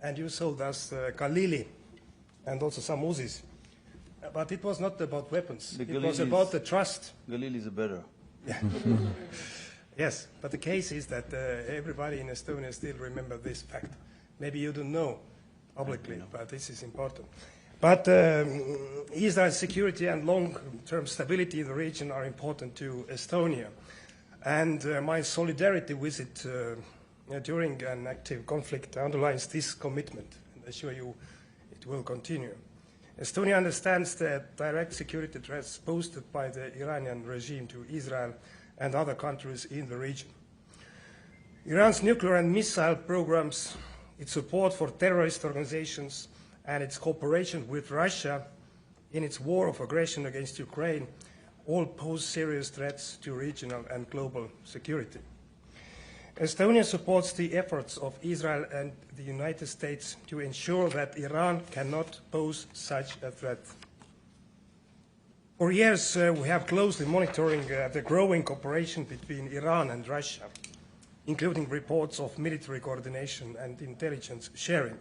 and you sold us Galili and also some Uzis. But it was not about weapons. It was about the trust. Galili is better. Yeah. Yes, but the case is that everybody in Estonia still remember this fact. Maybe you don't know publicly, but this is important. But Israel's security and long-term stability in the region are important to Estonia. And my solidarity with it during an active conflict underlines this commitment. And I assure you it will continue. Estonia understands the direct security threats posed by the Iranian regime to Israel and other countries in the region. Iran's nuclear and missile programs, its support for terrorist organizations, and its cooperation with Russia in its war of aggression against Ukraine all pose serious threats to regional and global security. Estonia supports the efforts of Israel and the United States to ensure that Iran cannot pose such a threat. For years, we have closely monitoring the growing cooperation between Iran and Russia, including reports of military coordination and intelligence sharing.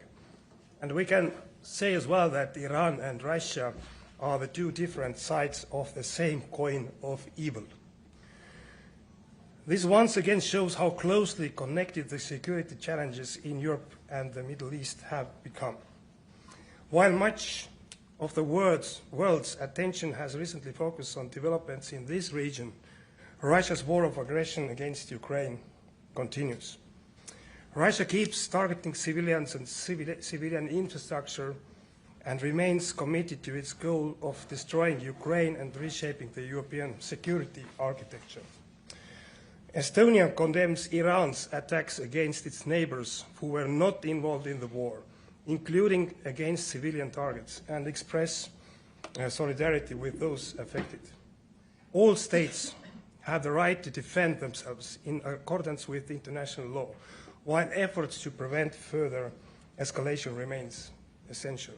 And we can say as well that Iran and Russia are the two different sides of the same coin of evil. This once again shows how closely connected the security challenges in Europe and the Middle East have become. While much of the world's attention has recently focused on developments in this region, Russia's war of aggression against Ukraine continues. Russia keeps targeting civilians and civilian infrastructure and remains committed to its goal of destroying Ukraine and reshaping the European security architecture. Estonia condemns Iran's attacks against its neighbors who were not involved in the war, including against civilian targets, and express solidarity with those affected. All states have the right to defend themselves in accordance with international law, while efforts to prevent further escalation remains essential.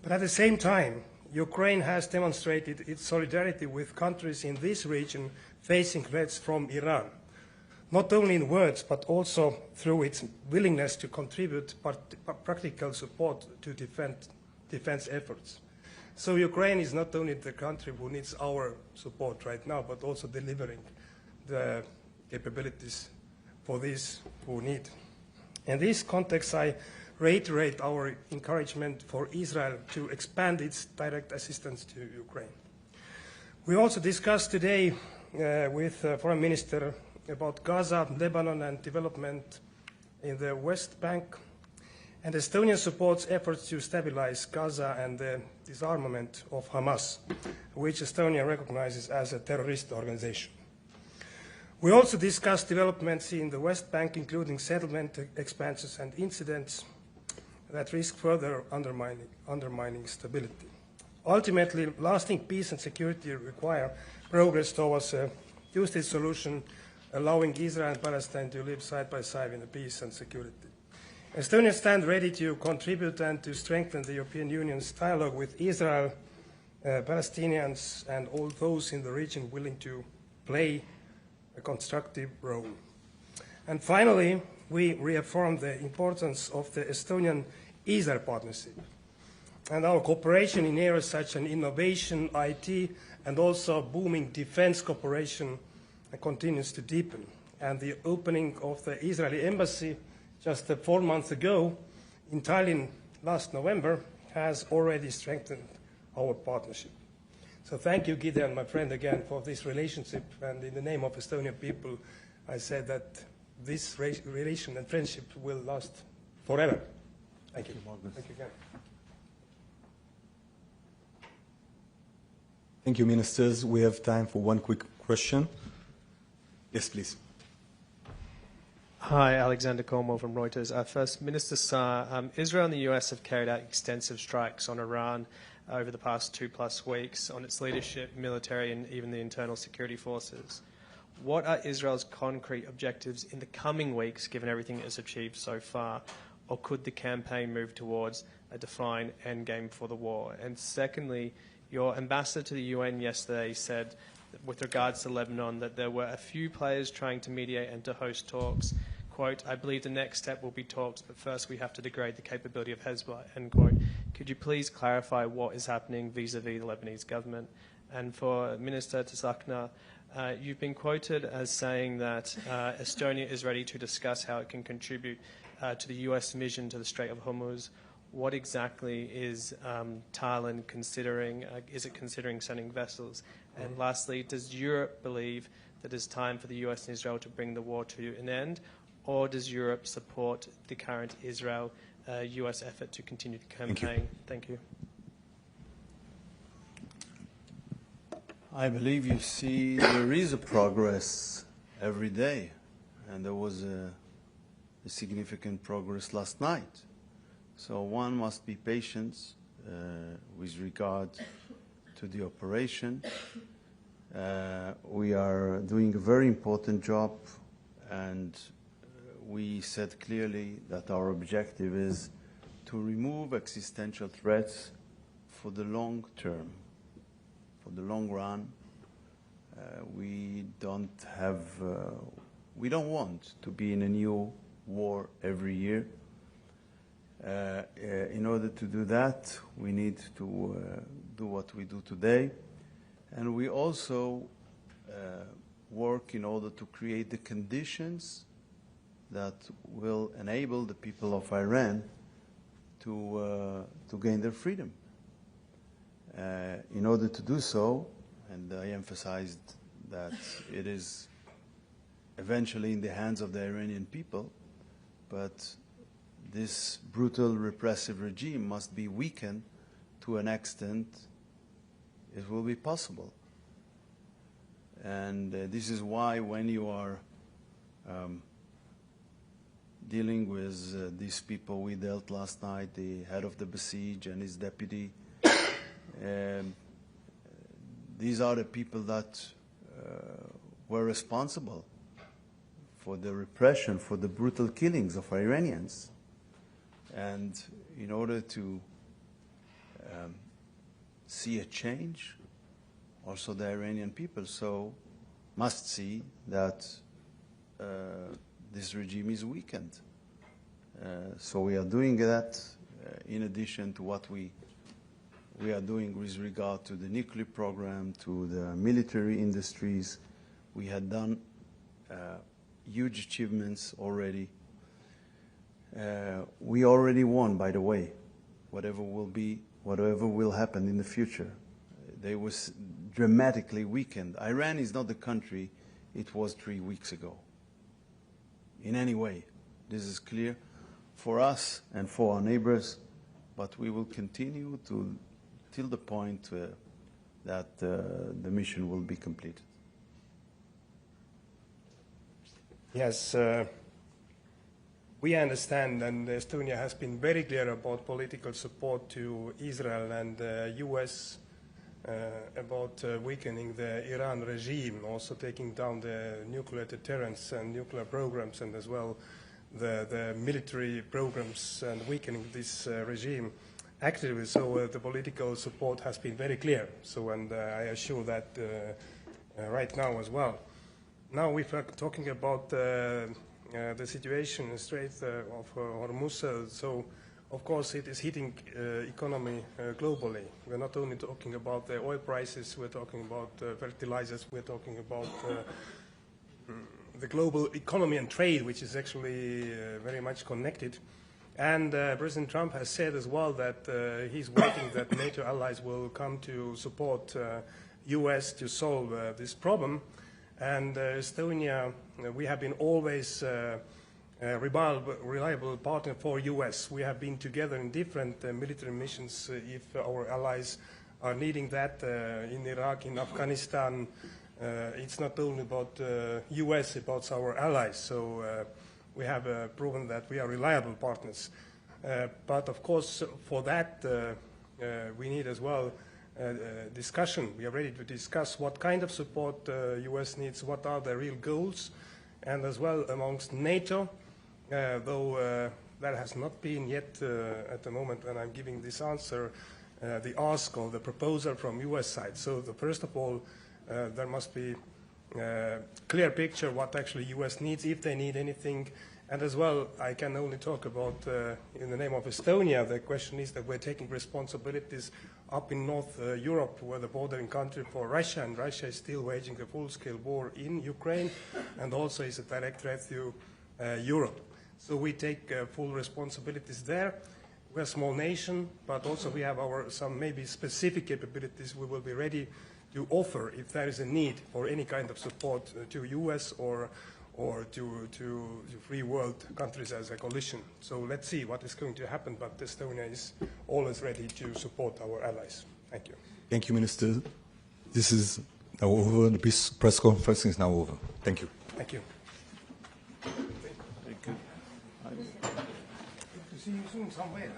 But at the same time, Ukraine has demonstrated its solidarity with countries in this region facing threats from Iran, not only in words, but also through its willingness to contribute practical support to defense efforts. So Ukraine is not only the country who needs our support right now, but also delivering the capabilities for these who need. In this context, I reiterate our encouragement for Israel to expand its direct assistance to Ukraine. We also discussed today with Foreign Minister about Gaza, Lebanon, and development in the West Bank. And Estonia supports efforts to stabilize Gaza and the disarmament of Hamas, which Estonia recognizes as a terrorist organization. We also discussed developments in the West Bank, including settlement expansions and incidents that risk further undermining stability. Ultimately, lasting peace and security require progress towards a two-state solution, allowing Israel and Palestine to live side by side in peace and security. Estonia stands ready to contribute and to strengthen the European Union's dialogue with Israel, Palestinians, and all those in the region willing to play a constructive role. And finally, we reaffirm the importance of the Estonian-Israel partnership and our cooperation in areas such as innovation, IT, and also booming defense cooperation continues to deepen. And the opening of the Israeli embassy just 4 months ago in Tallinn last November has already strengthened our partnership. So thank you, Gideon, my friend, again, for this relationship. And in the name of Estonian people, I said that this relation and friendship will last forever. Thank you. Thank you again. Thank you, ministers. We have time for one quick question. Yes, please. Hi, Alexander Como from Reuters. First, Minister Saar, Israel and the US have carried out extensive strikes on Iran over the past 2+ weeks on its leadership, military, and even the internal security forces. What are Israel's concrete objectives in the coming weeks, given everything it has achieved so far? Or could the campaign move towards a defined endgame for the war? And secondly, your ambassador to the UN yesterday said, with regards to Lebanon, that there were a few players trying to mediate and to host talks. quote, "I believe the next step will be talks, but first we have to degrade the capability of Hezbollah," end quote. Could you please clarify what is happening vis-à-vis the Lebanese government? And for Minister Tsahkna, you've been quoted as saying that Estonia is ready to discuss how it can contribute to the US mission to the Strait of Hormuz. What exactly is Thailand considering? Is it considering sending vessels? And lastly, does Europe believe that it's time for the US and Israel to bring the war to an end, or does Europe support the current Israel-US effort to continue the campaign? Thank you. I believe you see there is a progress every day, and there was a significant progress last night. So one must be patient with regard to the operation. We are doing a very important job, and we said clearly that our objective is to remove existential threats for the long term, for the long run. We don't want to be in a new war every year. In order to do that, we need to do what we do today. And we also work in order to create the conditions that will enable the people of Iran to gain their freedom. In order to do so, and I emphasized that it is eventually in the hands of the Iranian people, but this brutal repressive regime must be weakened to an extent it will be possible. And this is why when you are dealing with these people we dealt last night, the head of the Besiege and his deputy, these are the people that were responsible for the repression, for the brutal killings of Iranians. And in order to see a change, also the Iranian people must see that this regime is weakened. So we are doing that in addition to what we are doing with regard to the nuclear program, to the military industries. We had done huge achievements already. We already won, by the way, whatever will happen in the future. They was dramatically weakened. Iran is not the country it was 3 weeks ago, in any way. This is clear for us and for our neighbors, but we will continue till the point that the mission will be completed. Yes, we understand, and Estonia has been very clear about political support to Israel and the US about weakening the Iran regime, also taking down the nuclear deterrence and nuclear programs, and as well the military programs, and weakening this regime actively. So the political support has been very clear. So, and I assure that right now as well. Now, if we're talking about the situation in the Strait of Hormuz, so of course it is hitting economy globally. We're not only talking about the oil prices, we're talking about fertilizers, we're talking about the global economy and trade, which is actually very much connected. And President Trump has said as well that he's waiting that NATO allies will come to support US to solve this problem. And Estonia, we have been always a reliable partner for US. We have been together in different military missions if our allies are needing that in Iraq, in Afghanistan. It's not only about US, about our allies. So we have proven that we are reliable partners. But of course, for that, we need as well discussion. We are ready to discuss what kind of support US needs, what are the real goals, and as well amongst NATO, though that has not been yet at the moment when I'm giving this answer, the ask or the proposal from US side. So first of all, there must be a clear picture what actually US needs, if they need anything, And as well, I can only talk about, in the name of Estonia, the question is that we're taking responsibilities up in North Europe, we're the bordering country for Russia, and Russia is still waging a full-scale war in Ukraine, and also is a direct threat to Europe. So we take full responsibilities there. We're a small nation, but also we have some maybe specific capabilities we will be ready to offer if there is a need for any kind of support to US or to free world countries as a coalition. So let's see what is going to happen, but Estonia is always ready to support our allies. Thank you. Thank you, Minister. This is now over. The press conference is now over. Thank you. Thank you. Thank you. To see you soon somewhere.